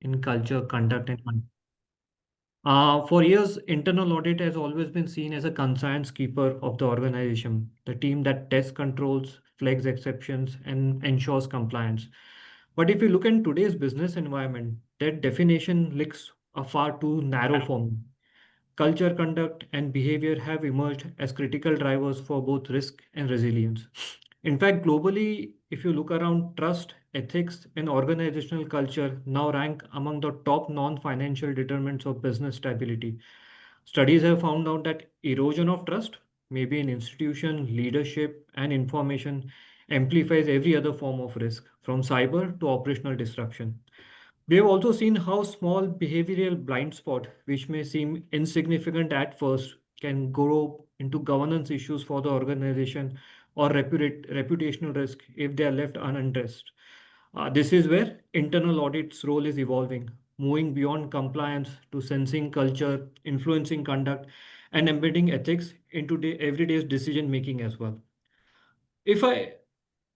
in culture, conduct, and for years, internal audit has always been seen as a conscience keeper of the organization, the team that tests controls, flags exceptions, and ensures compliance. But if you look in today's business environment, that definition looks a far too narrow form. Culture, conduct, and behavior have emerged as critical drivers for both risk and resilience. In fact, globally, if you look around, trust, ethics, and organizational culture now rank among the top non financial determinants of business stability. Studies have found out that erosion of trust, maybe in institution, leadership, and information, amplifies every other form of risk, from cyber to operational disruption. We have also seen how small behavioral blind spot, which may seem insignificant at first, can grow into governance issues for the organization or reputational risk if they are left unaddressed. This is where internal audit's role is evolving, moving beyond compliance to sensing culture, influencing conduct, and embedding ethics into the everyday decision making as well. If I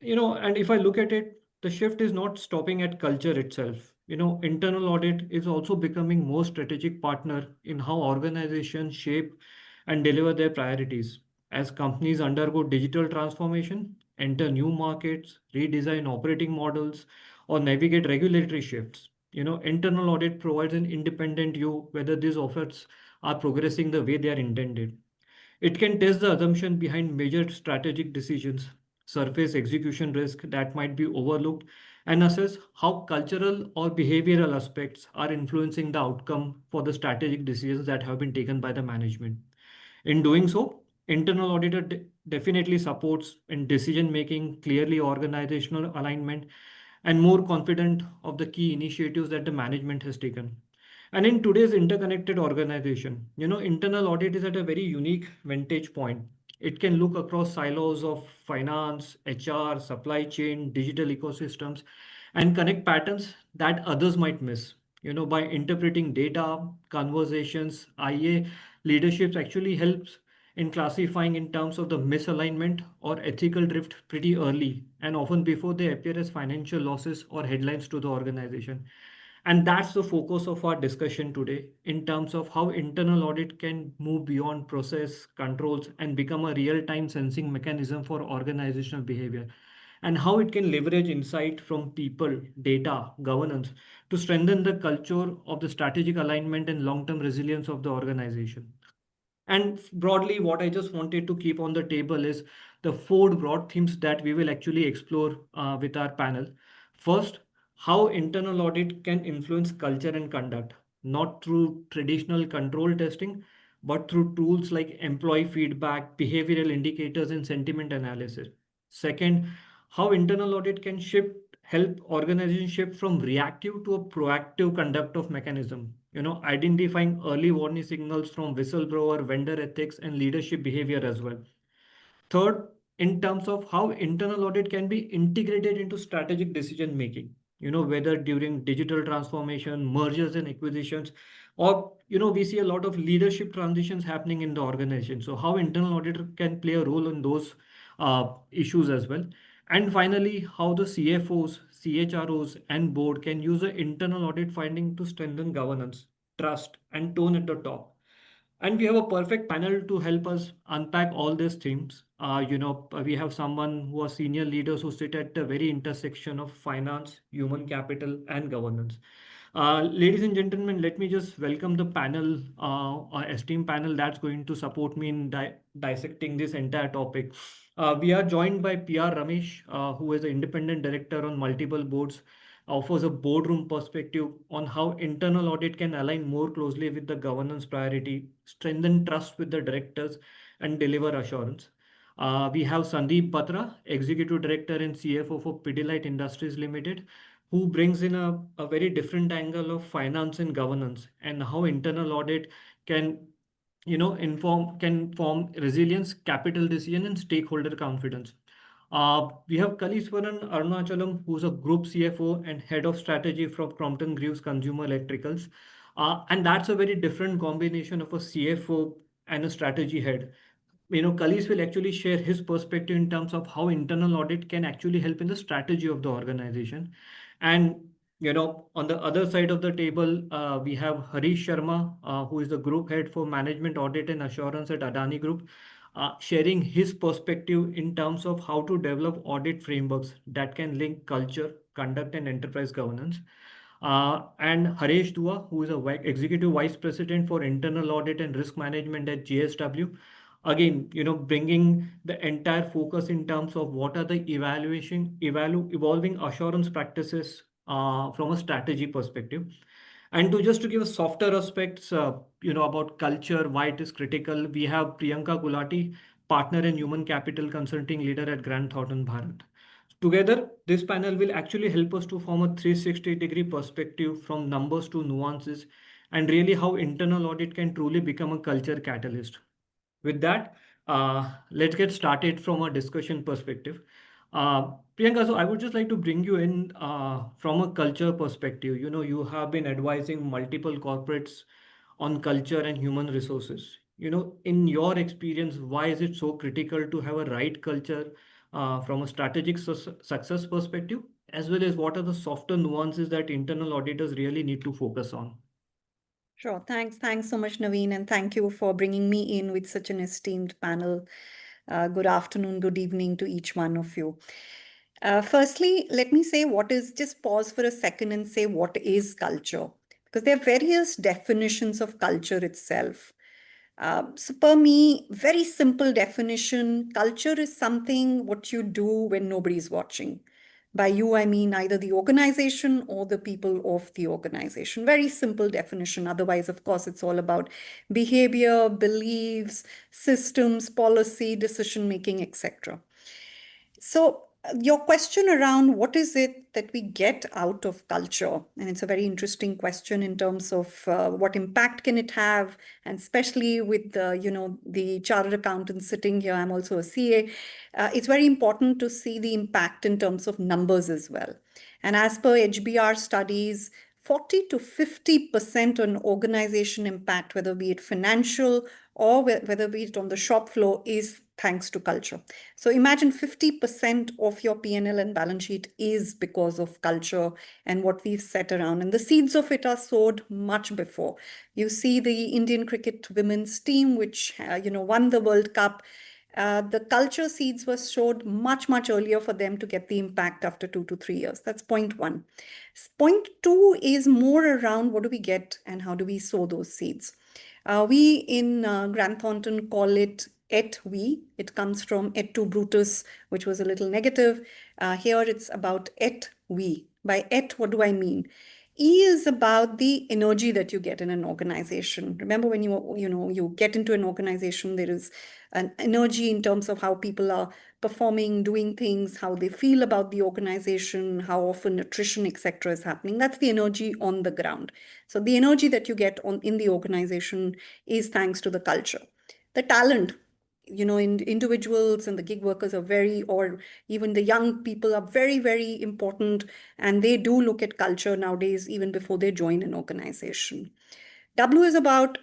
and if I look at it, the shift is not stopping at culture itself. Internal audit is also becoming more strategic partner in how organizations shape and deliver their priorities. As companies undergo digital transformation, enter new markets, redesign operating models, or navigate regulatory shifts, internal audit provides an independent view whether these efforts are progressing the way they are intended. It can test the assumption behind major strategic decisions, surface execution risk that might be overlooked, and assess how cultural or behavioral aspects are influencing the outcome for the strategic decisions that have been taken by the management. In doing so, internal auditor definitely supports in decision making, clearly organizational alignment, and more confident of the key initiatives that the management has taken. And in today's interconnected organization, internal audit is at a very unique vantage point. It can look across silos of finance, HR, supply chain, digital ecosystems, and connect patterns that others might miss. By interpreting data, conversations, IA leadership actually helps in classifying in terms of the misalignment or ethical drift pretty early and often before they appear as financial losses or headlines to the organization. And that's the focus of our discussion today in terms of how internal audit can move beyond process controls and become a real time sensing mechanism for organizational behavior, and how it can leverage insight from people, data, governance to strengthen the culture of the strategic alignment and long term resilience of the organization. And broadly, what I just wanted to keep on the table is the four broad themes that we will actually explore with our panel. First, how internal audit can influence culture and conduct, not through traditional control testing, but through tools like employee feedback, behavioral indicators, and sentiment analysis. Second, how internal audit can help organizations shift from reactive to a proactive conduct of mechanism, identifying early warning signals from whistleblower, vendor ethics, and leadership behavior as well. Third, in terms of how internal audit can be integrated into strategic decision making, whether during digital transformation, mergers and acquisitions, or, we see a lot of leadership transitions happening in the organization. So, how internal audit can play a role in those issues as well. And finally, how the CFOs, CHROs, and board can use the internal audit finding to strengthen governance, trust, and tone at the top. And we have a perfect panel to help us unpack all these themes. We have someone who are senior leaders who sit at the very intersection of finance, human capital, and governance. Ladies and gentlemen, let me just welcome the panel, our esteemed panel that's going to support me in dissecting this entire topic. We are joined by PR Ramesh, who is an independent director on multiple boards, offers a boardroom perspective on how internal audit can align more closely with the governance priority, strengthen trust with the directors, and deliver assurance. We have Sandeep Batra, Executive Director and CFO for Pidilite Industries Limited, who brings in a very different angle of finance and governance and how internal audit can can form resilience, capital decision, and stakeholder confidence. We have Kaliswaran Arunachalam, who's a group CFO and head of strategy from Crompton Greaves Consumer Electricals. And that's a very different combination of a CFO and a strategy head. Kalis will actually share his perspective in terms of how internal audit can actually help in the strategy of the organization. And On the other side of the table, we have Harish Sharma, who is the group head for management audit and assurance at Adani Group, sharing his perspective in terms of how to develop audit frameworks that can link culture, conduct, and enterprise governance. And Haresh Dua, who is a executive vice president for internal audit and risk management at JSW. Again, bringing the entire focus in terms of what are the evolving assurance practices from a strategy perspective. And to give a softer aspects, about culture, why it is critical, we have Priyanka Gulati, partner and human capital consulting leader at Grant Thornton Bharat. Together, this panel will actually help us to form a 360-degree perspective from numbers to nuances and really how internal audit can truly become a culture catalyst. With that, let's get started from a discussion perspective. Priyanka, so I would just like to bring you in from a culture perspective. You have been advising multiple corporates on culture and human resources. In your experience, why is it so critical to have a right culture from a strategic success perspective, as well as what are the softer nuances that internal auditors really need to focus on? Sure. Thanks so much, Naveen, and thank you for bringing me in with such an esteemed panel. Good afternoon, good evening to each one of you. Firstly, let me say just pause for a second and say what is culture? Because there are various definitions of culture itself. So per me, very simple definition, culture is something what you do when nobody's watching. By you, I mean either the organization or the people of the organization. Very simple definition. Otherwise, of course, it's all about behavior, beliefs, systems, policy, decision making, etc. So, your question around what is it that we get out of culture, and it's a very interesting question in terms of what impact can it have, and especially with the chartered accountant sitting here, I'm also a CA. It's very important to see the impact in terms of numbers as well. And as per HBR studies, 40 to 50% on organization impact, whether be it financial or whether be it on the shop floor, is thanks to culture. So imagine 50% of your P&L and balance sheet is because of culture and what we've set around. And the seeds of it are sowed much before. You see the Indian cricket women's team, which won the World Cup. The culture seeds were sowed much earlier for them to get the impact after 2 to 3 years. That's point one. Point two is more around what do we get and how do we sow those seeds. We in Grant Thornton call it et we. It comes from et tu Brutus, which was a little negative. Here it's about et we. By et, what do I mean? E is about the energy that you get in an organization. Remember, when you get into an organization, there is an energy in terms of how people are performing, doing things, how they feel about the organization, how often attrition, etc., is happening. That's the energy on the ground. So the energy that you get in the organization is thanks to the culture. The talent, individuals and the gig workers are or even the young people are very important, and they do look at culture nowadays even before they join an organization. W is about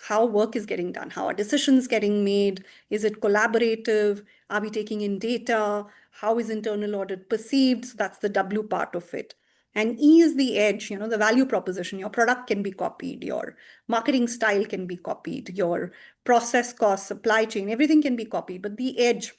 how work is getting done, how are decisions getting made, is it collaborative, are we taking in data, how is internal audit perceived? So that's the W part of it. And E is the edge, the value proposition. Your product can be copied, your marketing style can be copied, your process cost, supply chain, everything can be copied. But the edge,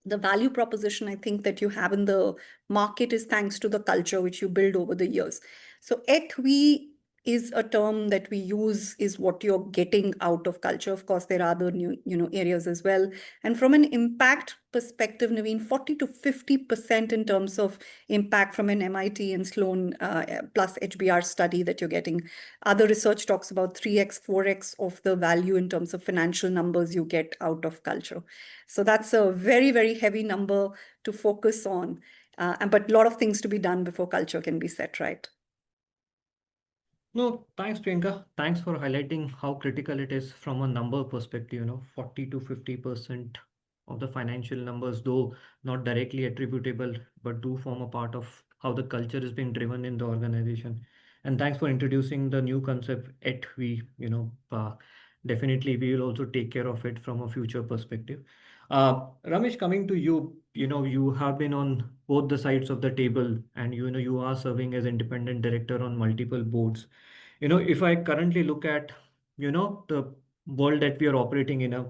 the value proposition, I think, that you have in the market is thanks to the culture which you build over the years. So ECWI is a term that we use, is what you're getting out of culture. Of course, there are other new areas as well. And from an impact perspective, Naveen, 40 to 50% in terms of impact from an MIT and Sloan plus HBR study that you're getting. Other research talks about 3x, 4x of the value in terms of financial numbers you get out of culture. So that's a very heavy number to focus on. But a lot of things to be done before culture can be set right. No, thanks, Priyanka. Thanks for highlighting how critical it is from a number perspective. 40 to 50% of the financial numbers, though not directly attributable, but do form a part of how the culture is being driven in the organization. And thanks for introducing the new concept at we, definitely we will also take care of it from a future perspective. Ramesh, coming to you, you have been on both the sides of the table, and you are serving as independent director on multiple boards. If I currently look at, the world that we are operating in,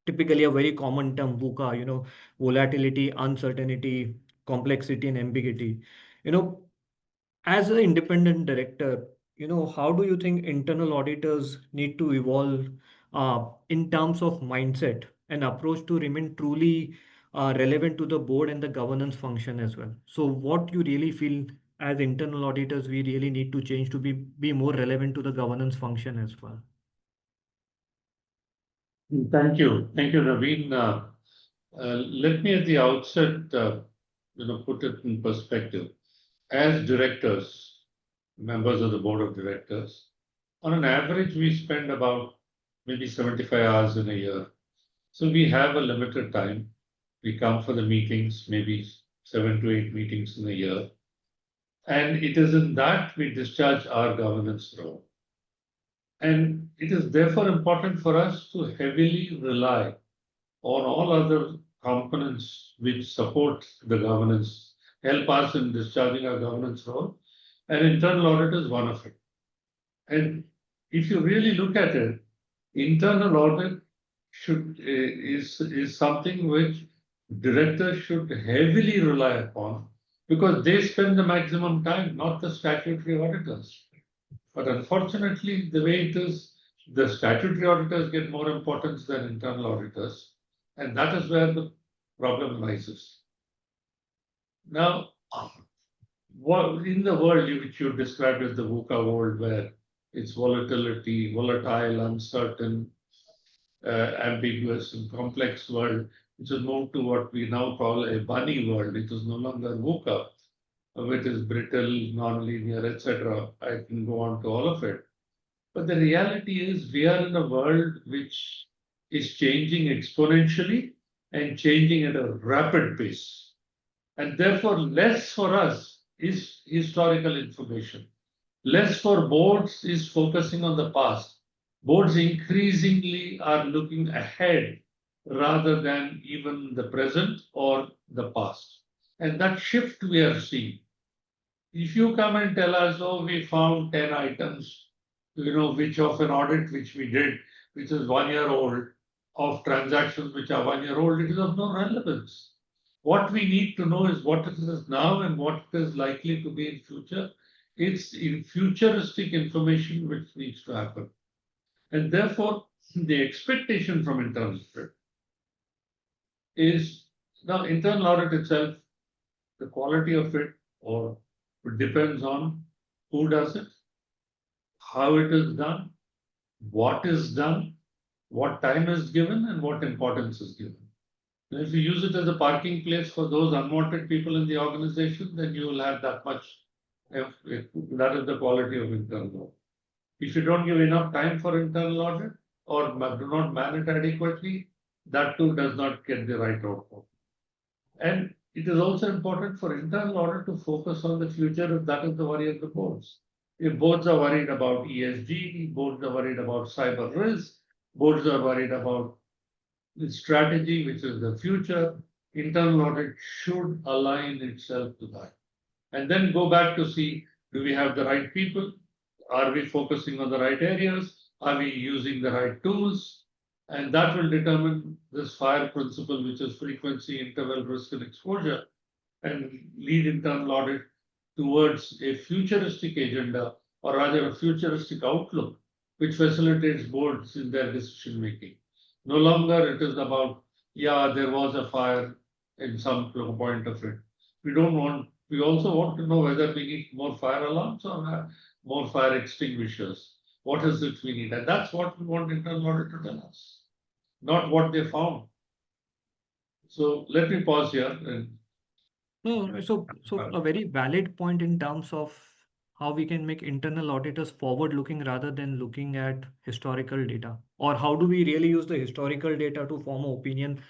typically a very common term, VUCA, volatility, uncertainty, complexity, and ambiguity. You know, as an independent director, how do you think internal auditors need to evolve in terms of mindset and approach to remain truly relevant to the board and the governance function as well? So, what you really feel as internal auditors, we really need to change to be more relevant to the governance function as well? Thank you. Thank you, Naveen. Let me at the outset, put it in perspective. As directors, members of the board of directors, on an average, we spend about maybe 75 hours in a year. So we have a limited time. We come for the meetings, maybe 7 to 8 meetings in a year. And it is in that we discharge our governance role. And it is therefore important for us to heavily rely on all other components which support the governance, help us in discharging our governance role, and internal audit is one of it. And if you really look at it, internal audit is something which directors should heavily rely upon because they spend the maximum time, not the statutory auditors. But unfortunately, the way it is, the statutory auditors get more importance than internal auditors, and that is where the problem rises. Now, in the world which you described as the VUCA world, where it's volatile, uncertain, ambiguous, and complex world, which has moved to what we now call a bunny world, which is no longer VUCA, which is brittle, non-linear, etc. I can go on to all of it. But the reality is we are in a world which is changing exponentially and changing at a rapid pace. And therefore, less for us is historical information. Less for boards is focusing on the past. Boards increasingly are looking ahead rather than even the present or the past. And that shift we are seeing. If you come and tell us, oh, we found 10 items, which of an audit which we did, which is 1 year old, of transactions which are 1 year old, it is of no relevance. What we need to know is what it is now and what it is likely to be in future. It's in futuristic information which needs to happen. And therefore, the expectation from internal audit is now internal audit itself, the quality of it, or it depends on who does it, how it is done, what is done, what time is given, and what importance is given. And if you use it as a parking place for those unwanted people in the organization, then you will have that much. That is the quality of internal audit. If you don't give enough time for internal audit or do not man it adequately, that too does not get the right outcome. And it is also important for internal audit to focus on the future if that is the worry of the boards. If boards are worried about ESG, boards are worried about cyber risk, boards are worried about the strategy, which is the future, internal audit should align itself to that. And then go back to see, do we have the right people? Are we focusing on the right areas? Are we using the right tools? And that will determine this FIRE principle, which is frequency, interval, risk, and exposure, and lead internal audit towards a futuristic agenda, or rather a futuristic outlook, which facilitates boards in their decision making. No longer it is about, yeah, there was a fire in some point of it. We also want to know whether we need more fire alarms or more fire extinguishers. What is it we need? And that's what we want internal audit to tell us, not what they found. So let me pause here and No, so a very valid point in terms of how we can make internal auditors forward-looking rather than looking at historical data, or how do we really use the historical data to form an opinion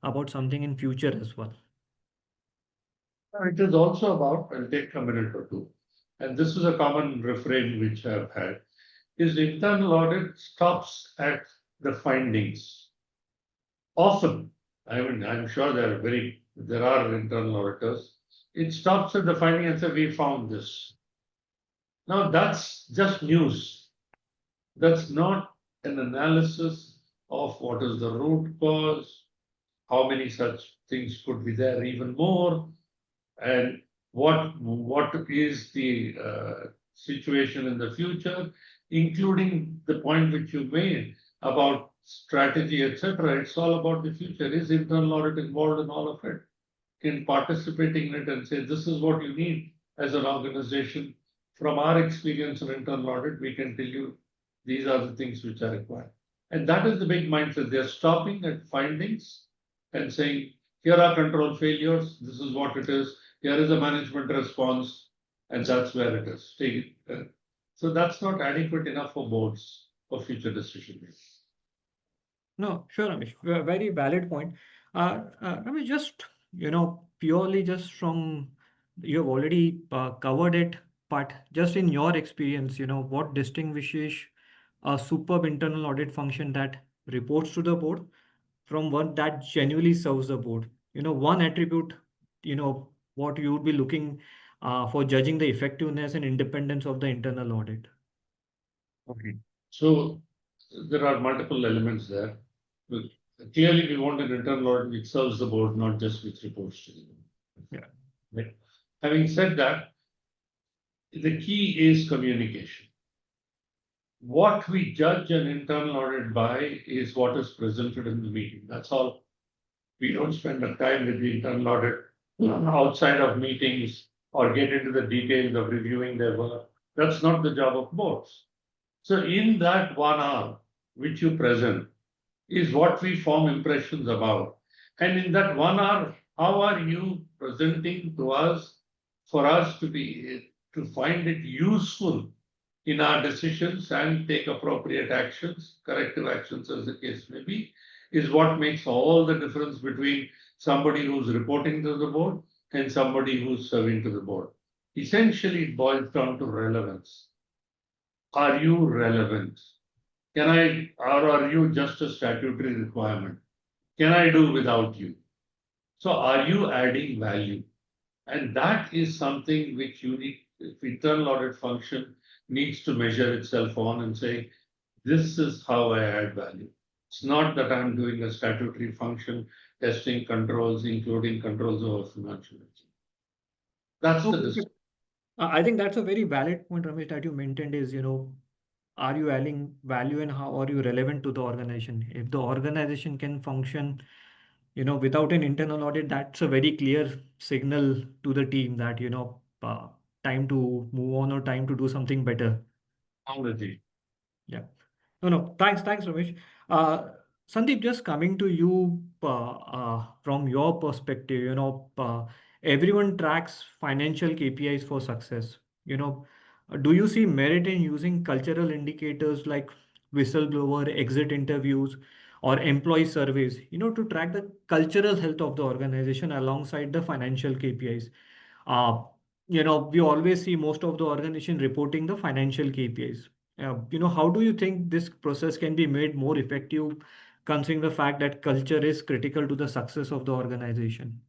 about something in future as well? it is also about, I'll take a minute or two, and this is a common refrain which I've had, is internal audit stops at the findings. Often I mean, I'm sure there are internal auditors. It stops at the finding and says, we found this. Now that's just news. That's not an analysis of what is the root cause, how many such things could be there, even more, and what is the situation in the future, including the point which you made about strategy, etc. It's all about the future. Is internal audit involved in all of it? In participating in it and say, this is what you need as an organization. From our experience in internal audit, we can tell you these are the things which are required. And that is the big mindset. They're stopping at findings and saying, here are control failures, this is what it is, here is a management response, and that's where it is. Take it. So that's not adequate enough for boards for future decision making. No, sure, Ramesh. Very valid point. Ramesh, just, purely just from, you have already covered it, but just in your experience, what distinguishes a superb internal audit function that reports to the board from one that genuinely serves the board? One attribute, what you would be looking for judging the effectiveness and independence of the internal audit. Okay. So there are multiple elements there. But clearly, we want an internal audit which serves the board, not just which reports to the board. Yeah. Right. Having said that, the key is communication. What we judge an internal audit by is what is presented in the meeting. That's all. We don't spend the time with the internal audit outside of meetings or get into the details of reviewing their work. That's not the job of boards. So in that 1 hour which you present is what we form impressions about. And in that 1 hour, how are you presenting to us for us to find it useful in our decisions and take appropriate actions, corrective actions as the case may be, is what makes all the difference between somebody who's reporting to the board and somebody who's serving to the board. Essentially, it boils down to relevance. Are you relevant? Or are you just a statutory requirement? Can I do without you? So are you adding value? And that is something which internal audit function needs to measure itself on and say, this is how I add value. It's not that I'm doing a statutory function, testing controls, including controls over financial. That's the Okay. distinction. I think that's a very valid point, Ramesh, that you maintained is, are you adding value and how are you relevant to the organization? If the organization can function, without an internal audit, that's a very clear signal to the team that, time to move on or time to do something better. Technology. Yeah. No. Thanks, Ramesh. Sandeep, just coming to you from your perspective, everyone tracks financial KPIs for success. Do you see merit in using cultural indicators like whistleblower exit interviews or employee surveys, to track the cultural health of the organization alongside the financial KPIs? Uh, we always see most of the organization reporting the financial KPIs. How do you think this process can be made more effective, considering the fact that culture is critical to the success of the organization?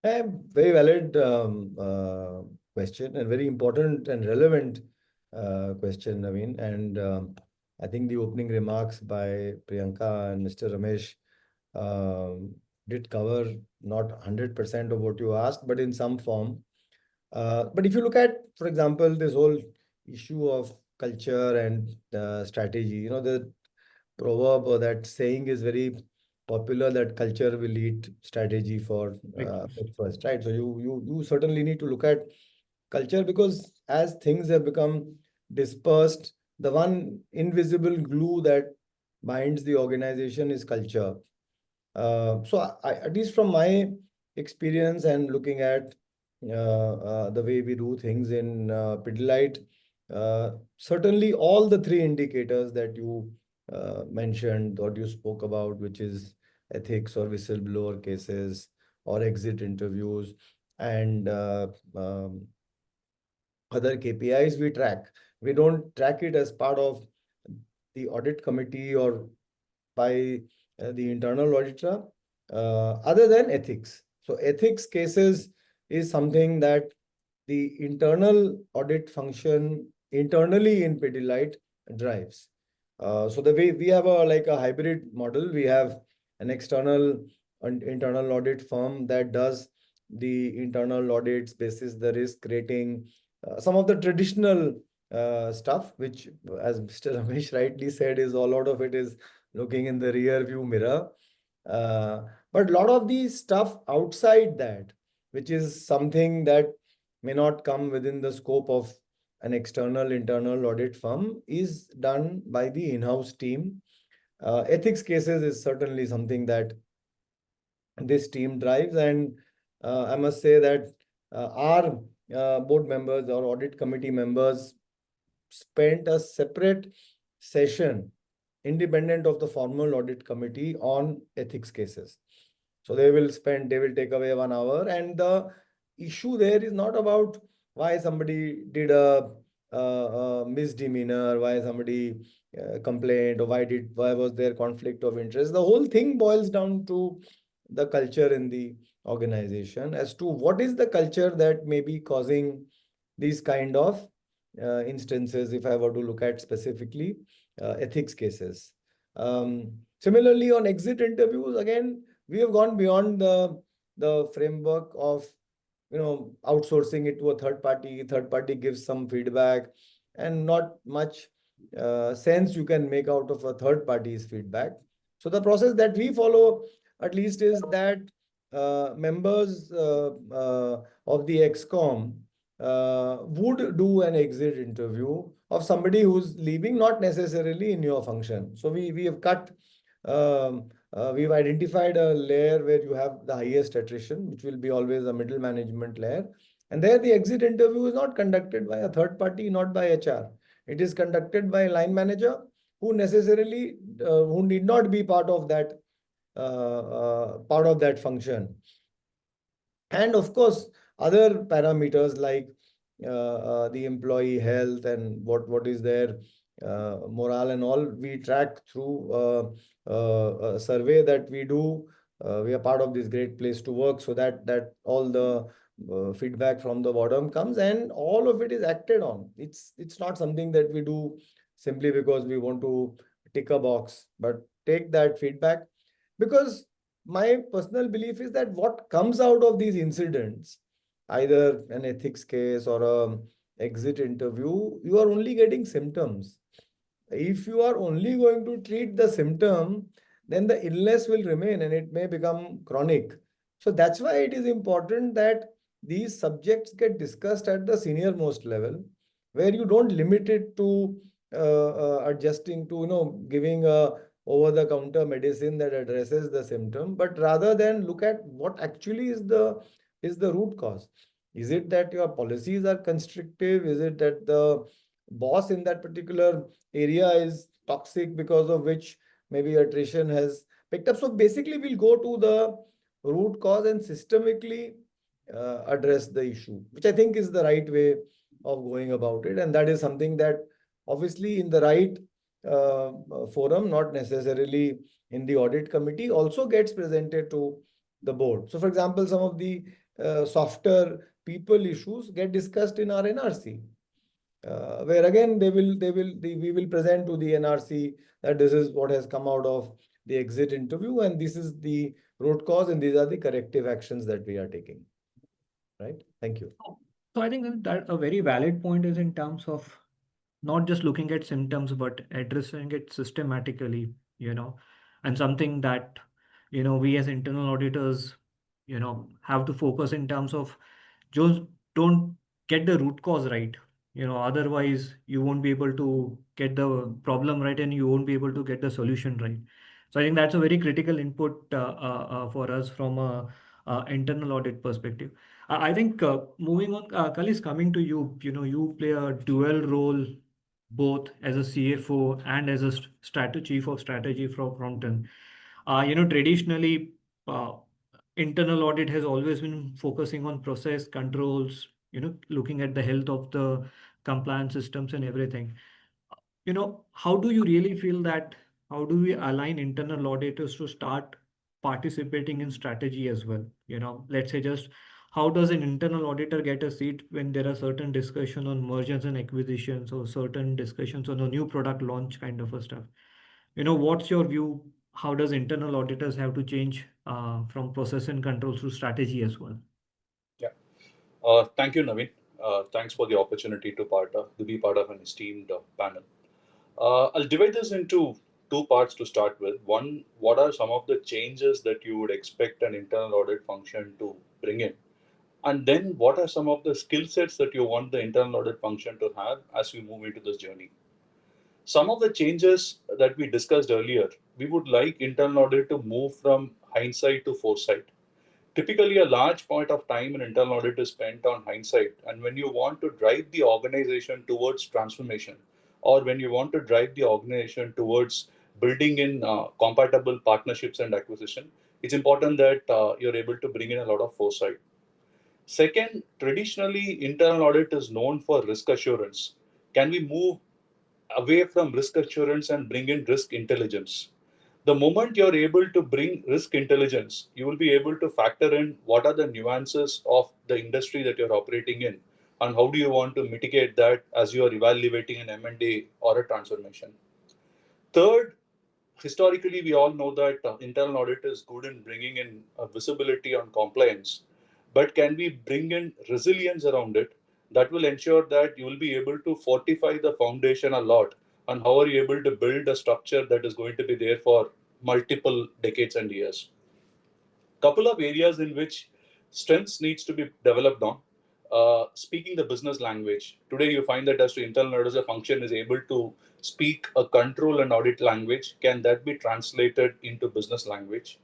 Very valid question and very important and relevant question, Naveen. And I think the opening remarks by Priyanka and Mr. Ramesh did cover not 100% of what you asked, but in some form. But if you look at, for example, this whole issue of culture and strategy, the proverb or that saying is very popular that culture will lead strategy for breakfast, right? So you certainly need to look at culture, because as things have become dispersed, the one invisible glue that binds the organization is culture. So at least from my experience and looking at the way we do things in Pidilite, certainly all the three indicators that you mentioned, what you spoke about, which is ethics or whistleblower cases or exit interviews and other KPIs we track. We don't track it as part of the audit committee or by the internal auditor. other than ethics. So ethics cases is something that the internal audit function internally in Pidilite drives. So the way we have a hybrid model, we have an external and internal audit firm that does the internal audits basis the risk rating, some of the traditional stuff, which as Mr. Ramesh rightly said, is a lot of it is looking in the rear view mirror. Uh, but a lot of the stuff outside that, which is something that may not come within the scope of an external internal audit firm, is done by the in-house team. Ethics cases is certainly something that this team drives, and I must say that our board members or audit committee members spent a separate session independent of the formal audit committee on ethics cases. So they will take away 1 hour, and the issue there is not about why somebody did a misdemeanor, why somebody complained, or why was there conflict of interest. The whole thing boils down to the culture in the organization, as to what is the culture that may be causing these kind of instances, if I were to look at specifically ethics cases. Similarly, on exit interviews, again, we have gone beyond the framework of outsourcing it to a third party. Third party gives some feedback, and not much sense you can make out of a third party's feedback. So the process that we follow, at least, is that members of the XCOM would do an exit interview of somebody who's leaving, not necessarily in your function. So we have we've identified a layer where you have the highest attrition, which will be always a middle management layer. And there the exit interview is not conducted by a third party, not by HR. It is conducted by a line manager who necessarily, who need not be part of that function. And of course, other parameters like the employee health and what is their morale and all, we track through a survey that we do. We are part of this Great Place to Work, so that all the feedback from the bottom comes, and all of it is acted on. It's not something that we do simply because we want to tick a box, but take that feedback, because my personal belief is that what comes out of these incidents, either an ethics case or a exit interview, you are only getting symptoms. If you are only going to treat the symptom, then the illness will remain and it may become chronic. So that's why it is important that these subjects get discussed at the senior most level, where you don't limit it to adjusting to, giving a over-the-counter medicine that addresses the symptom, but rather than look at what actually is the root cause. Is it that your policies are constrictive? Is it that the boss in that particular area is toxic, because of which maybe attrition has picked up? So basically, we'll go to the root cause and systemically address the issue, which I think is the right way of going about it. And that is something that obviously in the right forum, not necessarily in the audit committee, also gets presented to the board. So for example, some of the softer people issues get discussed in our NRC, where again we will present to the NRC that this is what has come out of the exit interview, and this is the root cause, and these are the corrective actions that we are taking. Right? Thank you. So I think that a very valid point is in terms of not just looking at symptoms, but addressing it systematically, and something that, we as internal auditors, have to focus in terms of just don't get the root cause right. Otherwise you won't be able to get the problem right and you won't be able to get the solution right. So I think that's a very critical input for us from a internal audit perspective. I think moving on, Kalis, coming to you, you play a dual role both as a CFO and as a chief of strategy for Crompton. Traditionally, uh, internal audit has always been focusing on process controls, looking at the health of the compliance systems and everything. How do you really feel that? How do we align internal auditors to start participating in strategy as well. Let's say just how does an internal auditor get a seat when there are certain discussion on mergers and acquisitions or certain discussions on a new product launch kind of a stuff. What's your view? How does internal auditors have to change from process and control through strategy as well? Yeah. Thank you, Naveen. Thanks for the opportunity to be part of an esteemed panel. I'll divide this into two parts to start with. One, what are some of the changes that you would expect an internal audit function to bring in? And then, what are some of the skill sets that you want the internal audit function to have as we move into this journey? Some of the changes that we discussed earlier, we would like internal audit to move from hindsight to foresight. Typically, a large point of time in internal audit is spent on hindsight. And when you want to drive the organization towards transformation, or when you want to drive the organization towards building in compatible partnerships and acquisition, it's important that you're able to bring in a lot of foresight. Second, traditionally, internal audit is known for risk assurance. Can we move away from risk assurance and bring in risk intelligence? The moment you're able to bring risk intelligence, you will be able to factor in what are the nuances of the industry that you're operating in, and how do you want to mitigate that as you are evaluating an M&A or a transformation. Third, historically, we all know that internal audit is good in bringing in visibility on compliance, but can we bring in resilience around it that will ensure that you will be able to fortify the foundation a lot, and how are you able to build a structure that is going to be there for multiple decades and years? Couple of areas in which strengths needs to be developed on. Speaking the business language. Today you find that as to internal audit as a function is able to speak a control and audit language. Can that be translated into business language?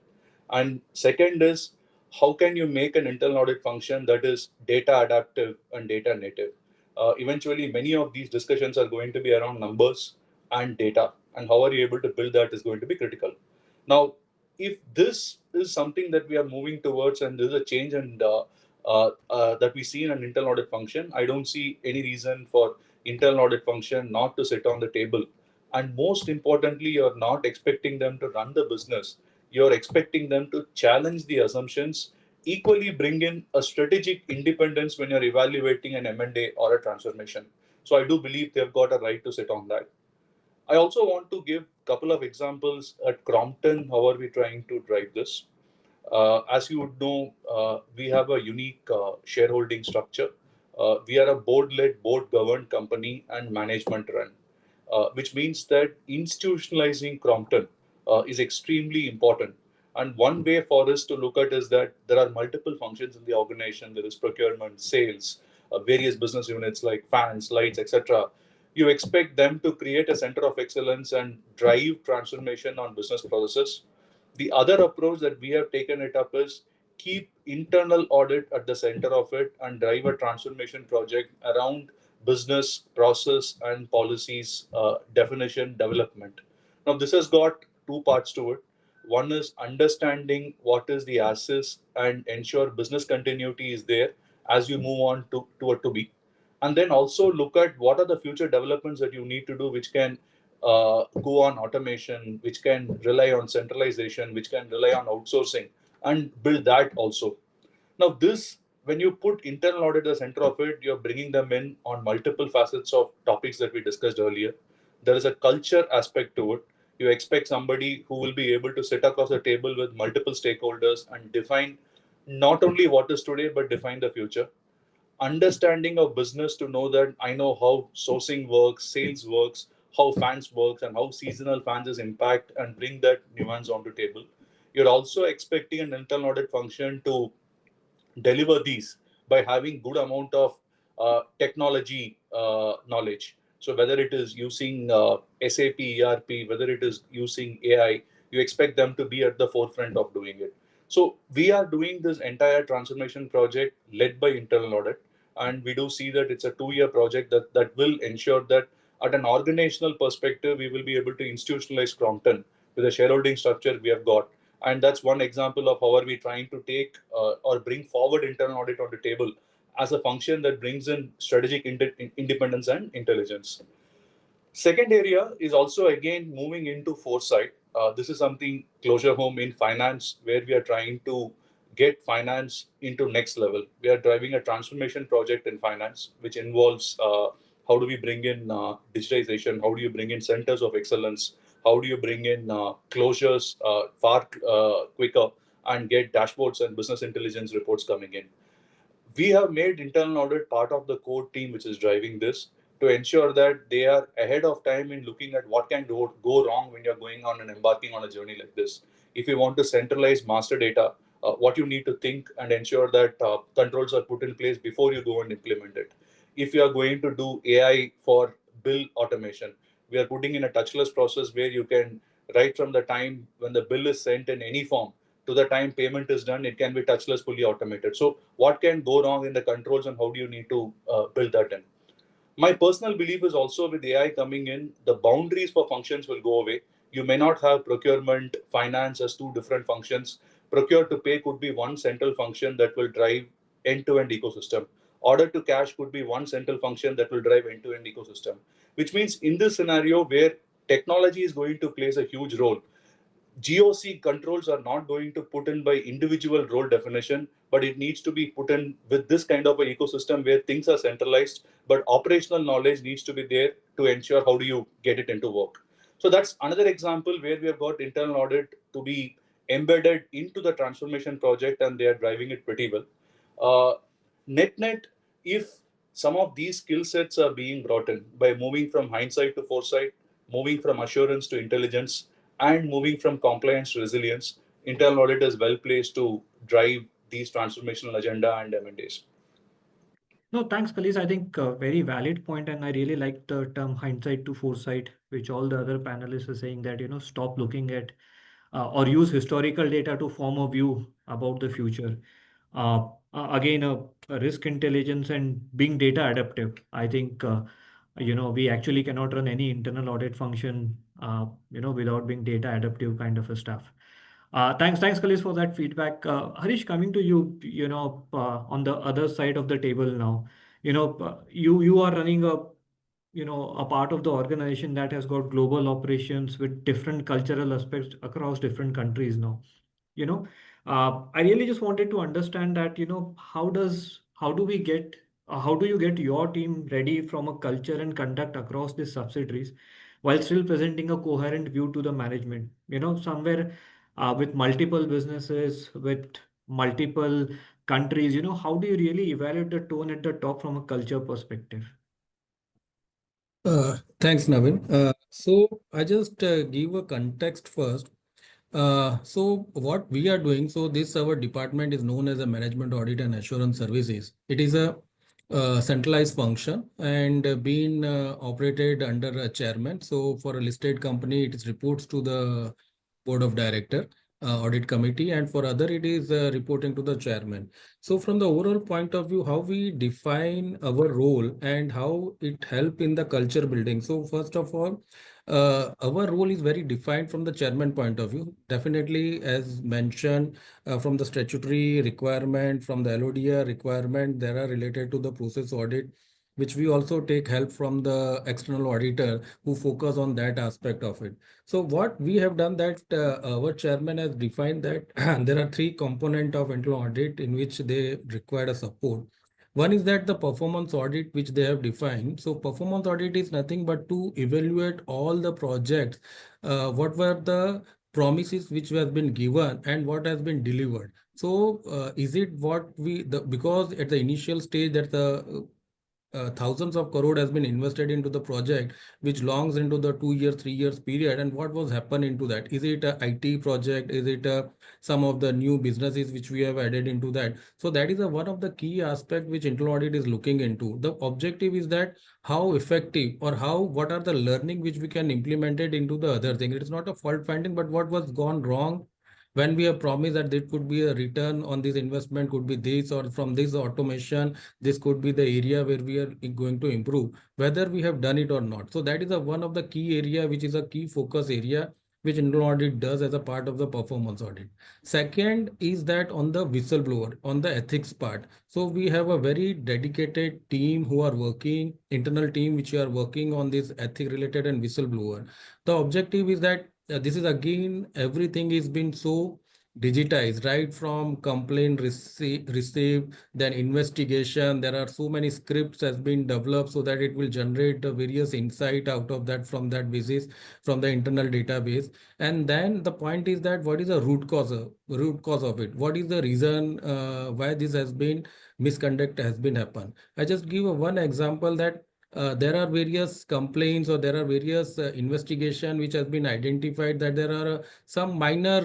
And second is, how can you make an internal audit function that is data adaptive and data native? Eventually, many of these discussions are going to be around numbers and data, and how are you able to build that is going to be critical. Now, if this is something that we are moving towards and there's a change and that we see in an internal audit function, I don't see any reason for internal audit function not to sit on the table. And most importantly, you're not expecting them to run the business. You're expecting them to challenge the assumptions, equally bring in a strategic independence when you're evaluating an M&A or a transformation. So I do believe they've got a right to sit on that. I also want to give a couple of examples at Crompton. How are we trying to drive this? As you would know, we have a unique shareholding structure. We are a board-led, board-governed company and management-run, which means that institutionalizing Crompton is extremely important. And one way for us to look at is that there are multiple functions in the organization. There is procurement, sales, various business units like fans, lights, etc. You expect them to create a center of excellence and drive transformation on business processes. The other approach that we have taken it up is keep internal audit at the center of it and drive a transformation project around business, process, and policies definition development. Now, this has got two parts to it. One is understanding what is the assets and ensure business continuity is there as you move on to a to be. And then also look at what are the future developments that you need to do, which can go on automation, which can rely on centralization, which can rely on outsourcing, and build that also. Now, this, when you put internal audit at the center of it, you're bringing them in on multiple facets of topics that we discussed earlier. There is a culture aspect to it. You expect somebody who will be able to sit across the table with multiple stakeholders and define not only what is today, but define the future. Understanding of business to know that I know how sourcing works, sales works, how fans works, and how seasonal fans impact, and bring that nuance onto table. You're also expecting an internal audit function to deliver these by having good amount of technology knowledge. So whether it is using SAP ERP, whether it is using AI, you expect them to be at the forefront of doing it. So we are doing this entire transformation project led by internal audit, and we do see that it's a 2-year project that will ensure that at an organizational perspective, we will be able to institutionalize Crompton with the shareholding structure we have got. And that's one example of how are we trying to take or bring forward internal audit on the table as a function that brings in strategic independence and intelligence. Second area is also again moving into foresight. This is something closer home in finance, where we are trying to get finance into next level. We are driving a transformation project in finance, which involves how do we bring in digitization, how do you bring in centers of excellence, how do you bring in closures far quicker and get dashboards and business intelligence reports coming in. We have made internal audit part of the core team which is driving this, to ensure that they are ahead of time in looking at what can go wrong when you're going on and embarking on a journey like this. If you want to centralize master data, what you need to think and ensure that controls are put in place before you go and implement it. If you are going to do AI for bill automation, we are putting in a touchless process where you can, right from the time when the bill is sent in any form to the time payment is done, it can be touchless, fully automated. So what can go wrong in the controls, and how do you need to build that in? My personal belief is also, with AI coming in, the boundaries for functions will go away. You may not have procurement, finance as two different functions. Procure to pay could be one central function that will drive end-to-end ecosystem. Order to cash could be one central function that will drive end-to-end ecosystem. Which means in this scenario where technology is going to play a huge role, GOC controls are not going to put in by individual role definition, but it needs to be put in with this kind of an ecosystem where things are centralized, but operational knowledge needs to be there to ensure how do you get it into work. So that's another example where we have got internal audit to be embedded into the transformation project, and they are driving it pretty well. Net, if some of these skill sets are being brought in by moving from hindsight to foresight, moving from assurance to intelligence, and moving from compliance to resilience, internal audit is well placed to drive these transformational agenda and M&As. No, thanks, Khalis. I think very valid point, and I really like the term hindsight to foresight, which all the other panelists are saying that, stop looking at or use historical data to form a view about the future. Again, a risk intelligence and being data adaptive. I think, we actually cannot run any internal audit function, without being data adaptive kind of a stuff. Thanks, Khalis, for that feedback. Harish, coming to you, on the other side of the table now, you are running a part of the organization that has got global operations with different cultural aspects across different countries now. you know I really just wanted to understand that, how do you get your team ready from a culture and conduct across these subsidiaries while still presenting a coherent view to the management, somewhere with multiple businesses, with multiple countries. How do you really evaluate the tone at the top from a culture perspective? Thanks, Navin. So I just give a context first. So what we are doing, so this our department is known as a Management Audit and Assurance Services. It is a centralized function and being operated under a chairman. So for a listed company, it is reports to the board of director, audit committee, and for other it is reporting to the chairman. So from the overall point of view, how we define our role and how it help in the culture building. So first of all, our role is very defined from the chairman point of view. Definitely, as mentioned, from the statutory requirement, from the LODR requirement, there are related to the process audit, which we also take help from the external auditor who focus on that aspect of it. So what we have done that our chairman has defined that there are three components of internal audit in which they require a support. One is that the performance audit which they have defined. So performance audit is nothing but to evaluate all the projects, what were the promises which has been given and what has been delivered. So is it what because at the initial stage that the thousands of crore has been invested into the project, which longs into the 2 years, 3 years period. And what was happen into that? Is it a IT project? Is it some of the new businesses which we have added into that? So that is one of the key aspect which internal audit is looking into. The objective is that how effective or what are the learning which we can implement it into the other thing. It is not a fault finding, but what was gone wrong when we have promised that there could be a return on this investment, could be this, or from this automation, this could be the area where we are going to improve, whether we have done it or not. So that is one of the key area, which is a key focus area, which internal audit does as a part of the performance audit. Second is that on the whistleblower, on the ethics part. So we have a very dedicated team who are working, internal team which are working on this ethic related and whistleblower. The objective is that this is again, everything is been so digitized, right? From complaint received, then investigation. There are so many scripts has been developed so that it will generate the various insight out of that from that basis, from the internal database. And then the point is that what is the root cause of it? What is the reason why this has been misconduct has been happen? I just give one example that there are various complaints or there are various investigation which has been identified that there are some minor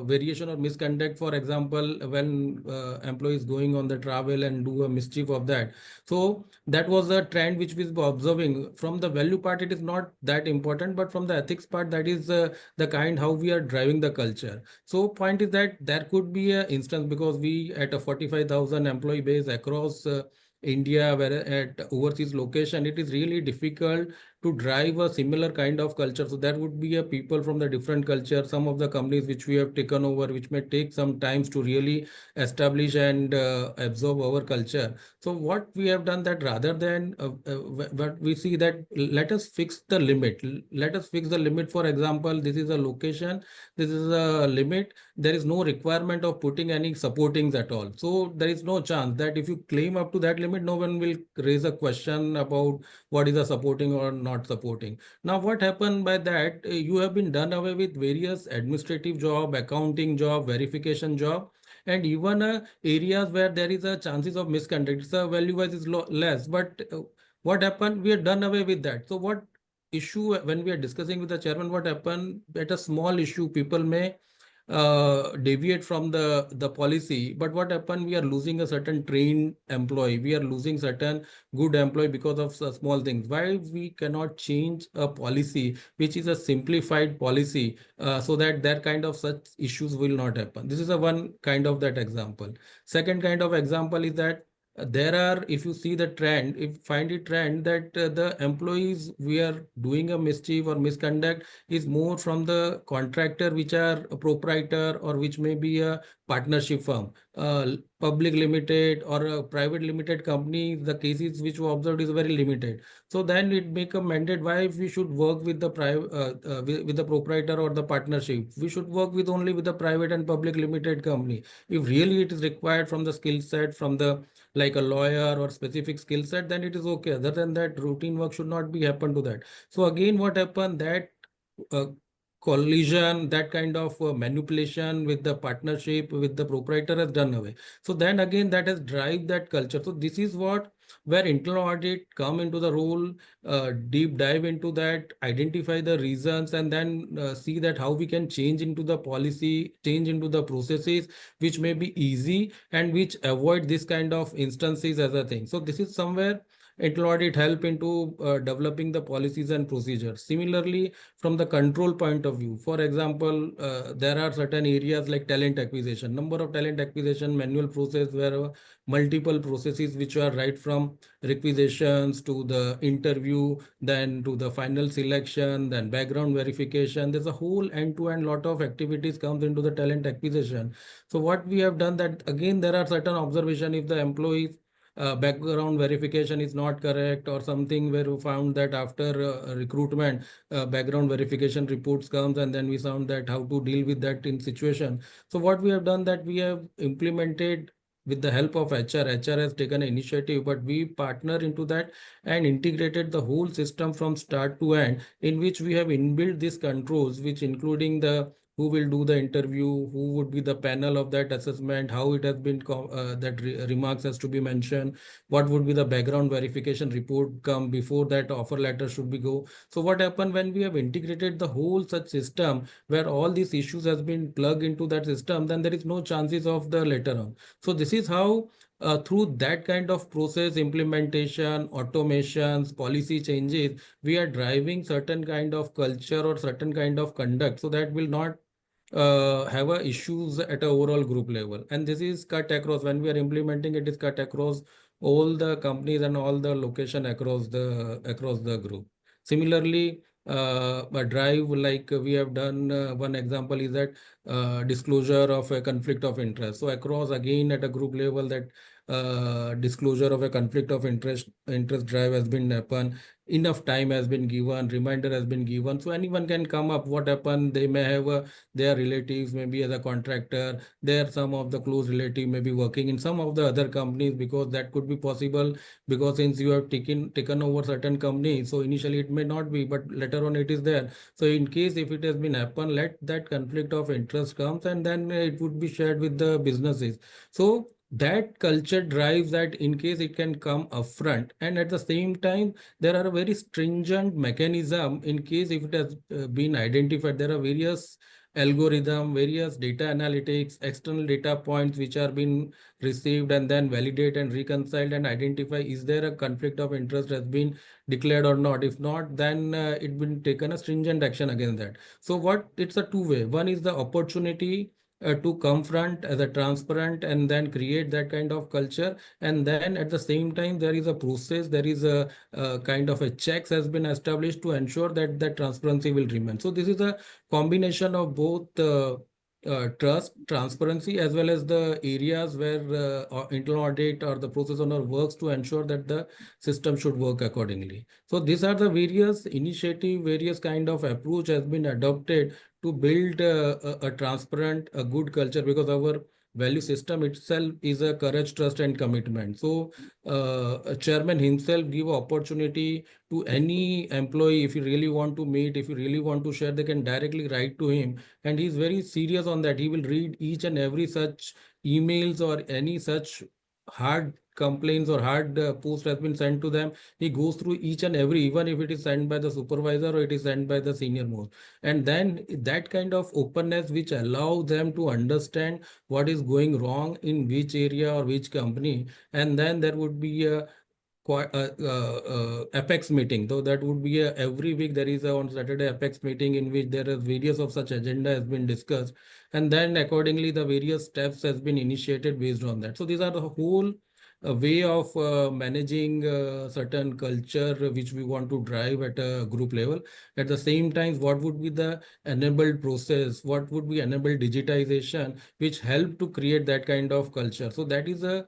variation or misconduct. For example, when employees going on the travel and do a mischief of that. So that was a trend which we were observing. From the value part, it is not that important, but from the ethics part, that is the kind how we are driving the culture. So point is that there could be a instance because we at a 45,000 employee base across India, where at overseas location, it is really difficult to drive a similar kind of culture. So there would be a people from the different culture, some of the companies which we have taken over, which may take some times to really establish and absorb our culture. So what we have done that rather than what we see that let us fix the limit. Let us fix the limit. For example, this is a location, this is a limit. There is no requirement of putting any supportings at all. So there is no chance that if you claim up to that limit, no one will raise a question about what is a supporting or not supporting. Now, what happened by that? You have been done away with various administrative job, accounting job, verification job, and even areas where there is a chances of misconduct. So value wise is less, but what happened? We are done away with that. So what issue when we are discussing with the chairman, what happened at a small issue, people may deviate from the policy, but what happened, we are losing a certain trained employee, we are losing certain good employee because of small things. Why we cannot change a policy which is a simplified policy so that that kind of such issues will not happen? This is a one kind of that example. Second kind of example is that there are, if you see the trend, if find it trend that the employees we are doing a mischief or misconduct is more from the contractor which are a proprietor or which may be a partnership firm, public limited or a private limited company. The cases which we observed is very limited. So then it make a mandate why we should work with the private with the proprietor or the partnership. We should work with only with the private and public limited company. If really it is required from the skill set from the like a lawyer or specific skill set, then it is okay. Other than that, routine work should not be happen to that. So again, what happened that uh, collision, that kind of manipulation with the partnership with the proprietor has done away. So then again, that has drive that culture. So this is what where internal audit come into the role, deep dive into that, identify the reasons, and then see that how we can change into the policy, change into the processes, which may be easy and which avoid this kind of instances as a thing. So this is somewhere internal audit help into developing the policies and procedures. Similarly, from the control point of view, for example, there are certain areas like talent acquisition, number of talent acquisition, manual process where multiple processes which are right from requisitions to the interview, then to the final selection, then background verification. There's a whole end-to-end lot of activities comes into the talent acquisition. So what we have done that again, there are certain observation if the employees background verification is not correct or something where we found that after recruitment background verification reports comes and then we found that how to deal with that in situation. So what we have done that we have implemented with the help of HR. HR has taken an initiative, but we partner into that and integrated the whole system from start to end, in which we have inbuilt these controls, which including the who will do the interview, who would be the panel of that assessment, how it has been that remarks has to be mentioned, what would be the background verification report come before that offer letter should be go. So what happened when we have integrated the whole such system where all these issues has been plugged into that system, then there is no chances of the later on. So this is how through that kind of process implementation, automations, policy changes, we are driving certain kind of culture or certain kind of conduct so that will not have issues at a overall group level. And this is cut across when we are implementing it is cut across all the companies and all the location across the group. Similarly, a drive like we have done, one example is that disclosure of a conflict of interest. So across again at a group level that disclosure of a conflict of interest drive has been happen, enough time has been given, reminder has been given, so anyone can come up. What happened, they may have their relatives, maybe as a contractor, there some of the close relative may be working in some of the other companies, because that could be possible, because since you have taken over certain company, so initially it may not be, but later on it is there. So in case if it has been happen, let that conflict of interest comes, and then it would be shared with the businesses. So that culture drives that in case it can come upfront, and at the same time there are a very stringent mechanism in case if it has been identified. There are various algorithm, various data analytics, external data points which are being received and then validate and reconciled and identify is there a conflict of interest has been declared or not. If not, then it been taken a stringent action against that. So what, it's a two-way. One is the opportunity to confront as a transparent and then create that kind of culture, and then at the same time there is a process, there is a kind of a checks has been established to ensure that that transparency will remain. So this is a combination of both trust, transparency, as well as the areas where internal audit or the process owner works to ensure that the system should work accordingly. So these are the various initiative, various kind of approach has been adopted to build a transparent, a good culture, because our value system itself is a courage, trust, and commitment. So a chairman himself give opportunity to any employee. If you really want to meet, if you really want to share, they can directly write to him, and he's very serious on that. He will read each and every such emails or any such hard complaints or hard post has been sent to them. He goes through each and every, even if it is sent by the supervisor or it is sent by the senior most, and then that kind of openness which allow them to understand what is going wrong in which area or which company. And then there would be a apex meeting, though that would be a, every week there is a on Saturday apex meeting in which there are various of such agenda has been discussed, and then accordingly the various steps has been initiated based on that. So these are the whole way of managing certain culture which we want to drive at a group level. At the same time, what would be the enabled process, what would be enabled digitization which help to create that kind of culture. So that is a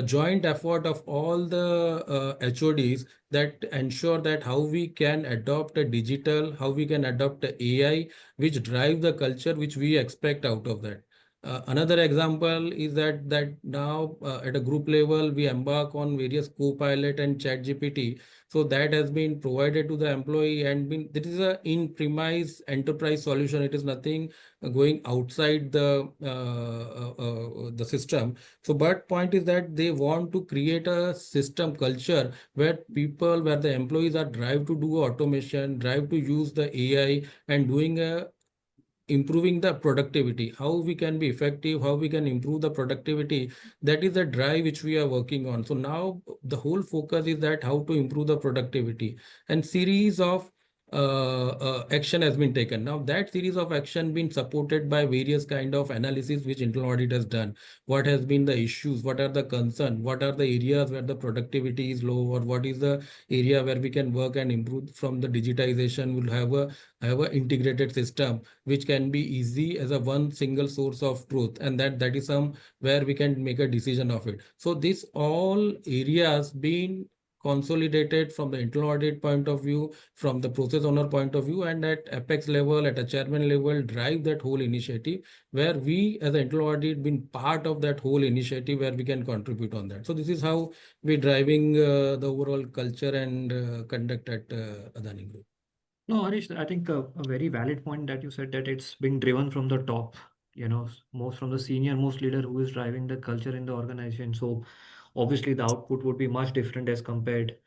joint effort of all the HODs that ensure that how we can adopt a digital, how we can adopt a AI, which drive the culture which we expect out of that. Another example is that now at a group level we embark on various Copilot and Chat GPT. So that has been provided to the employee and been, this is a in-premise enterprise solution. It is nothing going outside the system. So, but point is that they want to create a system culture where people, where the employees are drive to do automation, drive to use the AI and doing a improving the productivity, how we can be effective, how we can improve the productivity. That is the drive which we are working on. So now the whole focus is that how to improve the productivity, and series of action has been taken. Now that series of action been supported by various kind of analysis which internal audit has done. What has been the issues, what are the concern, what are the areas where the productivity is low, or what is the area where we can work and improve from the digitization. Will have a integrated system which can be easy as a one single source of truth, and that is some where we can make a decision of it. So this all areas being consolidated from the internal audit point of view, from the process owner point of view, and at apex level, at a chairman level, drive that whole initiative where we as an internal audit been part of that whole initiative where we can contribute on that. So this is how we're driving the overall culture and conduct at Adani Group. No, Harish, I think a very valid point that you said, that it's been driven from the top, most from the senior most leader who is driving the culture in the organization. So obviously the output would be much different as compared,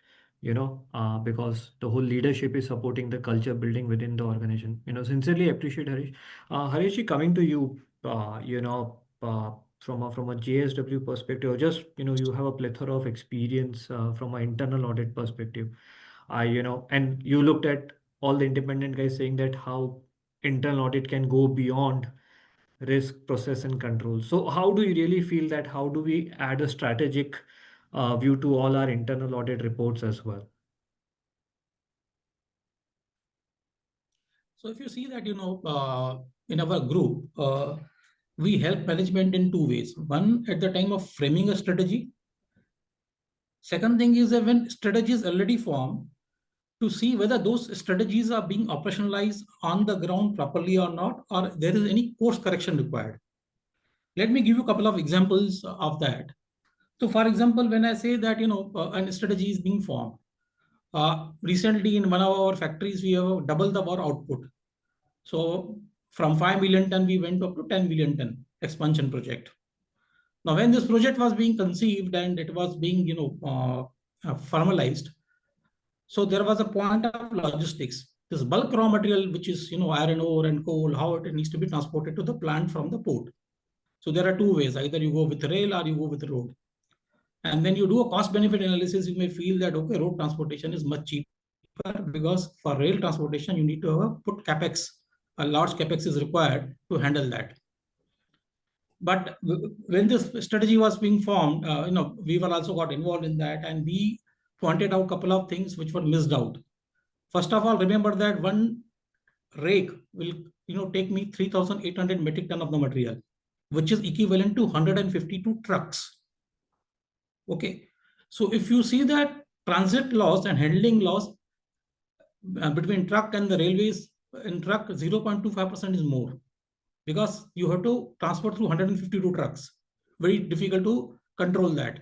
because the whole leadership is supporting the culture building within the organization. Sincerely appreciate Harish. Harish, coming to you, from a JSW perspective, or just, you have a plethora of experience from an internal audit perspective. And you looked at all the independent guys saying that how internal audit can go beyond risk, process, and control. So how do you really feel that? How do we add a strategic view to all our internal audit reports as well? So if you see that, in our group, we help management in two ways. One, at the time of framing a strategy, Second thing is that when strategy is already formed, to see whether those strategies are being operationalized on the ground properly or not, or there is any course correction required. Let me give you a couple of examples of that. So for example, when I say that, a strategy is being formed, recently in one of our factories, we have doubled our output. So from 5 million ton, we went up to 10 million ton expansion project. Now, when this project was being conceived and it was being, formalized, so there was a point of logistics. This bulk raw material, which is, iron ore and coal, how it needs to be transported to the plant from the port. So there are two ways: either you go with rail or you go with road. And when you do a cost benefit analysis, you may feel that, okay, road transportation is much cheaper, because for rail transportation, you need to put capex. A large capex is required to handle that. But when this strategy was being formed, we were also got involved in that, and we pointed out a couple of things which were missed out. First of all, remember that one rake will, take me 3,800 metric ton of the material, which is equivalent to 152 trucks. Okay, so if you see that transit loss and handling loss between truck and the railways, in truck 0.25% is more, because you have to transport through 152 trucks. Very difficult to control that.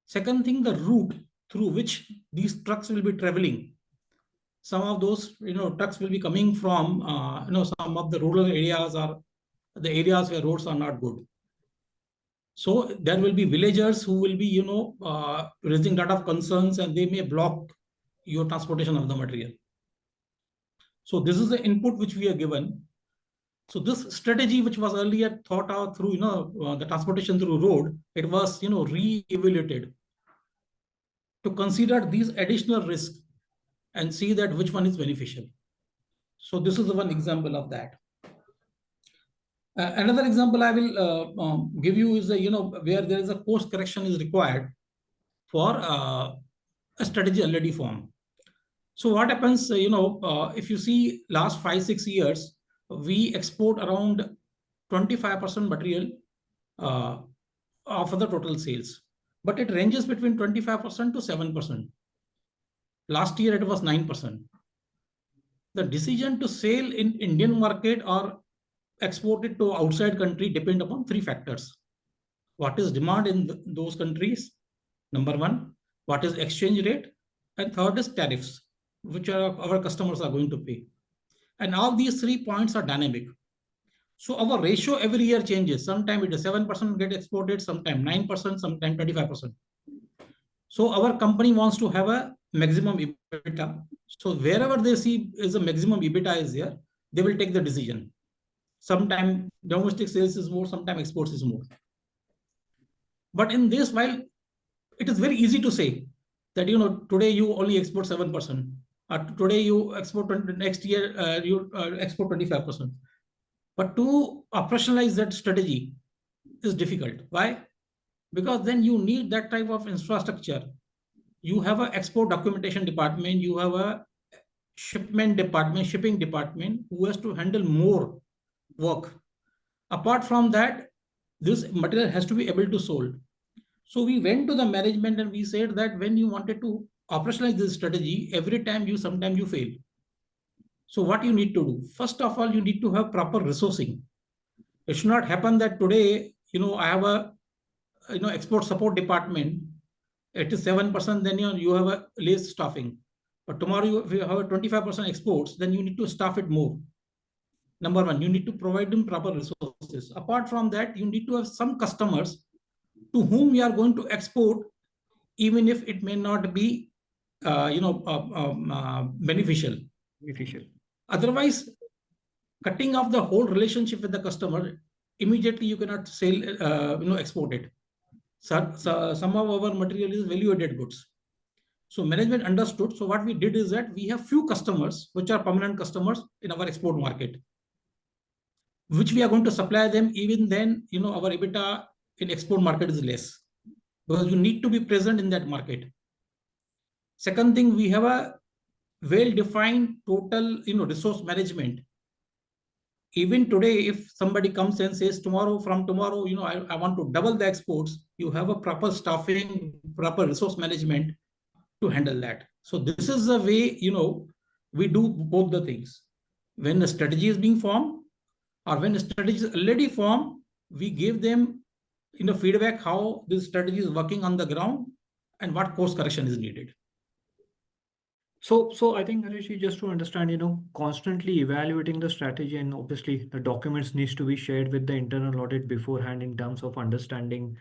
Second thing, the route through which these trucks will be traveling. Some of those, trucks will be coming from, some of the rural areas or the areas where roads are not good. So there will be villagers who will be, raising a lot of concerns, and they may block your transportation of the material. So this is the input which we are given. So this strategy, which was earlier thought out through, the transportation through road, it was, re-evaluated to consider these additional risks and see that which one is beneficial. So this is the one example of that. Another example I will give you is, where there is a course correction is required for a strategy already formed. So what happens, if you see last 5-6 years, we export around 25% material of the total sales, but it ranges between 25% to 7%. Last year it was 9%. The decision to sell in Indian market or export it to outside country depend upon three factors. What is demand in those countries? Number one. What is exchange rate? And third is tariffs, which our customers are going to pay. And all these 3 points are dynamic. So our ratio every year changes. Sometimes it is 7% get exported, sometimes 9%, sometimes 25%. So our company wants to have a maximum EBITDA. So wherever they see is a maximum EBITDA is there, they will take the decision. Sometimes domestic sales is more, sometimes exports is more. But in this, while it is very easy to say that, today you only export 7%, or today you export next year you export 25%. But to operationalize that strategy is difficult. Why? Because then you need that type of infrastructure. You have an export documentation department, you have a shipment department, shipping department, who has to handle more work. Apart from that, this material has to be able to sold. So we went to the management and we said that when you wanted to operationalize this strategy, every time sometimes you fail. So what you need to do? First of all, you need to have proper resourcing. It should not happen that today, I have a, export support department. It is 7%, then you have a less staffing. But tomorrow, if you have a 25% exports, then you need to staff it more. Number one, you need to provide them proper resources. Apart from that, you need to have some customers to whom you are going to export, even if it may not be, beneficial. Otherwise, cutting off the whole relationship with the customer, immediately you cannot sell, export it. So some of our material is value-added goods. So management understood. So what we did is that we have few customers which are permanent customers in our export market, which we are going to supply them. Even then, our EBITDA in export market is less, because you need to be present in that market. Second thing, we have a well-defined total, resource management. even today, if somebody comes and says from tomorrow, I want to double the exports, you have a proper staffing, proper resource management to handle that. So this is the way, we do both the things. When a strategy is being formed, or when a strategy is already formed, we give them feedback how this strategy is working on the ground and what course correction is needed. So I think, Harish, just to understand, constantly evaluating the strategy, and obviously the documents needs to be shared with the internal audit beforehand in terms of understanding,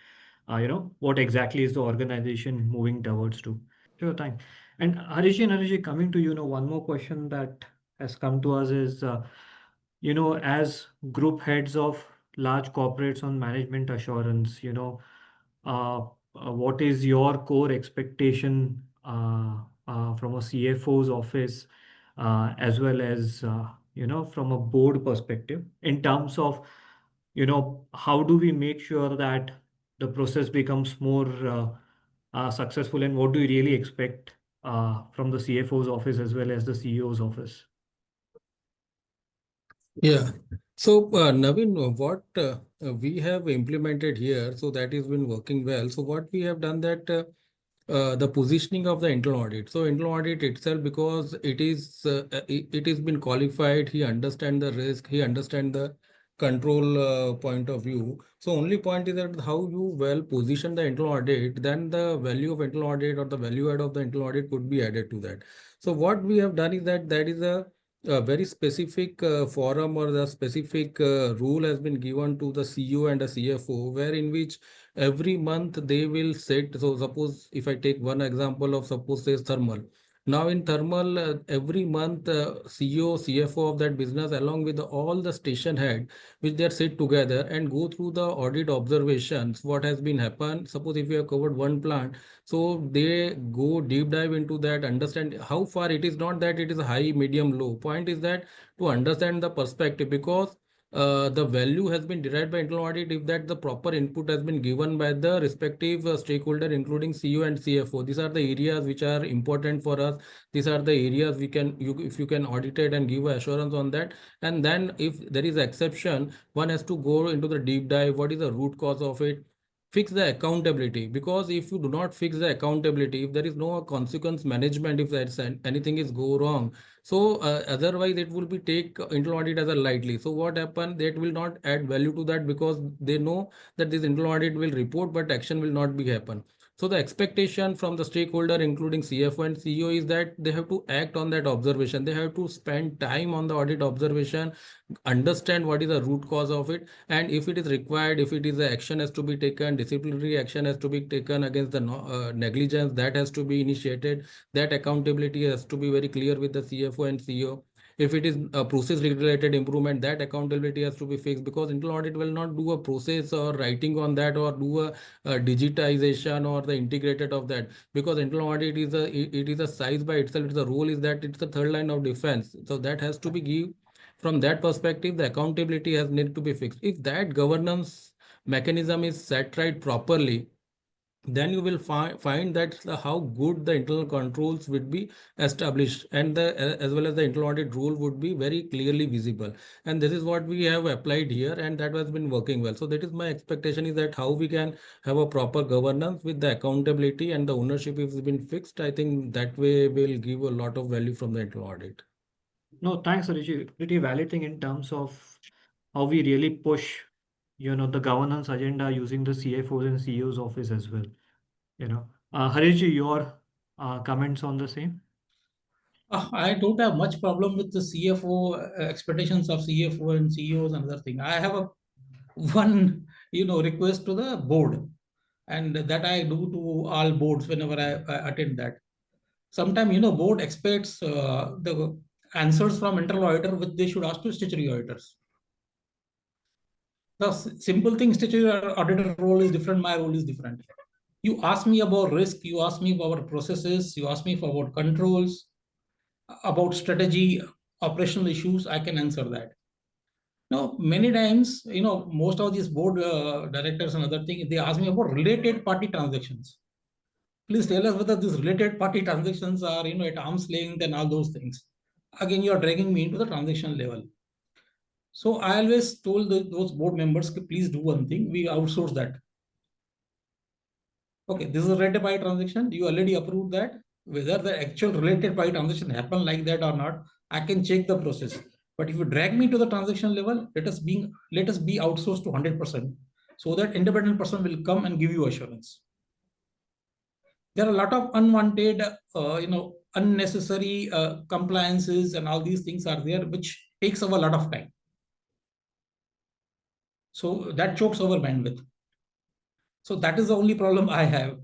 what exactly is the organization moving towards to. Sure, thanks. And Harish, coming to one more question that has come to us is, as group heads of large corporates on management assurance, what is your core expectation from a CFO's office, as well as from a board perspective, in terms of how do we make sure that the process becomes more successful, and what do you really expect from the CFO's office as well as the CEO's office? Yeah. So, Naveen, what we have implemented here, so that has been working well. So, what we have done that the positioning of the internal audit. So, internal audit itself, because it is been qualified, he understand the risk, he understand the control point of view. So, only point is that how you well position the internal audit, then the value of internal audit or the value add of the internal audit could be added to that. So, what we have done is that is a very specific forum or the specific rule has been given to the CEO and the CFO, where in which every month they will set. So suppose if I take one example of, suppose say thermal. Now in thermal, every month CEO, CFO of that business along with all the station head, which they are sit together and go through the audit observations, what has been happened. Suppose if you have covered one plant, so they go deep dive into that, understand how far it is, not that it is high, medium, low. Point is that to understand the perspective, because the value has been derived by internal audit if that the proper input has been given by the respective stakeholder, including CEO and CFO. These are the areas which are important for us. These are the areas if you can audit it and give assurance on that. And then if there is exception, one has to go into the deep dive. What is the root cause of it? Fix the accountability, because if you do not fix the accountability, if there is no consequence management, if there's anything is go wrong, so otherwise it will be take internal audit as a lightly. So what happened, that will not add value to that, because they know that this internal audit will report but action will not be happen. So the expectation from the stakeholder, including CFO and CEO, is that they have to act on that observation. They have to spend time on the audit observation, understand what is the root cause of it, and if it is required, if it is the action has to be taken, disciplinary action has to be taken against the negligence, that has to be initiated. That accountability has to be very clear with the CFO and CEO. If it is a process related improvement, that accountability has to be fixed, because internal audit will not do a process or writing on that or do a digitization or the integrated of that, because internal audit is it is a size by itself. It's the role is that it's the third line of defense. So that has to be give. From that perspective, the accountability has need to be fixed. If that governance mechanism is set right properly, then you will find that how good the internal controls would be established, and as well as the internal audit rule would be very clearly visible. And this is what we have applied here, and that has been working well. So that is my expectation, is that how we can have a proper governance with the accountability and the ownership has been fixed. I think that way will give a lot of value from the internal audit. No, thanks, Harish. Pretty valid thing in terms of how we really push, the governance agenda using the CFOs and CEOs office as well. Harish, your comments on the same? I don't have much problem with the CFO expectations of CFO and CEOs and other thing. I have a one request to the board, and that I do to all boards whenever I attend that. Sometimes board expects the answers from internal auditor which they should ask to statutory auditors. The simple thing, statutory auditor role is different, my role is different. You ask me about risk, you ask me about processes, you ask me for about controls, about strategy, operational issues, I can answer that. Now, many times, most of these board directors and other things, they ask me about related party transactions. Please tell us whether these related party transactions are, at arm's length and all those things. Again, you are dragging me into the transaction level. So I always told those board members, please do one thing, we outsource that. Okay, this is a related party transaction. You already approved that. Whether the actual related party transaction happened like that or not, I can check the process. But if you drag me to the transaction level, let us be outsourced to 100%, so that independent person will come and give you assurance. There are a lot of unwanted, unnecessary compliances and all these things are there, which takes up a lot of time. So that chokes our bandwidth. So that is the only problem I have,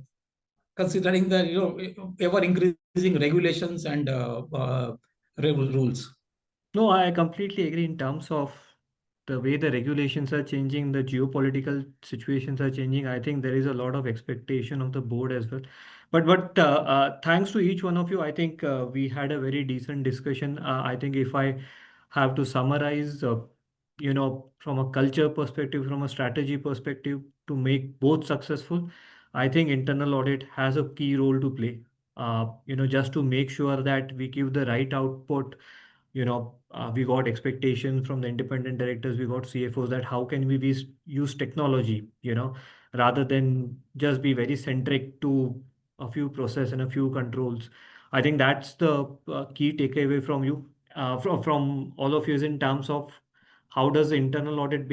considering the ever increasing regulations and rules. No, I completely agree in terms of the way the regulations are changing, the geopolitical situations are changing. I think there is a lot of expectation of the board as well. But thanks to each one of you, I think we had a very decent discussion. I think if I have to summarize, from a culture perspective, from a strategy perspective, to make both successful, I think internal audit has a key role to play. Just to make sure that we give the right output. We got expectations from the independent directors, we got CFOs, that how can we use technology, rather than just be very centric to a few process and a few controls. I think that's the key takeaway from you, from all of you, is in terms of how does the internal audit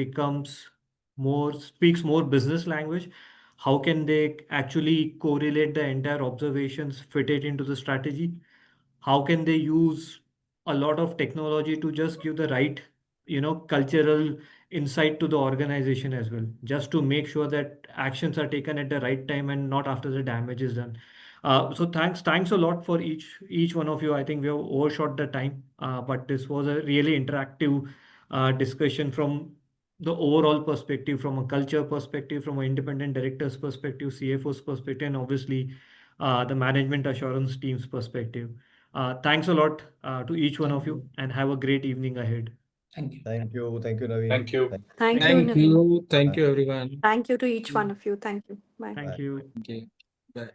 speaks more business language. How can they actually correlate the entire observations, fit it into the strategy? How can they use a lot of technology to just give the right cultural insight to the organization as well, just to make sure that actions are taken at the right time and not after the damage is done. So thanks a lot for each one of you. I think we have overshot the time, but this was a really interactive discussion from the overall perspective, from a culture perspective, from an independent director's perspective, CFO's perspective, and obviously the management assurance team's perspective. Thanks a lot to each one of you, and have a great evening ahead. Thank you. Thank you. Thank you, Naveen. Thank you. Thank you, Thank Naveen. you. Thank you, everyone. Thank you to each one of you. Thank you. Bye. Thank you. Okay. Bye.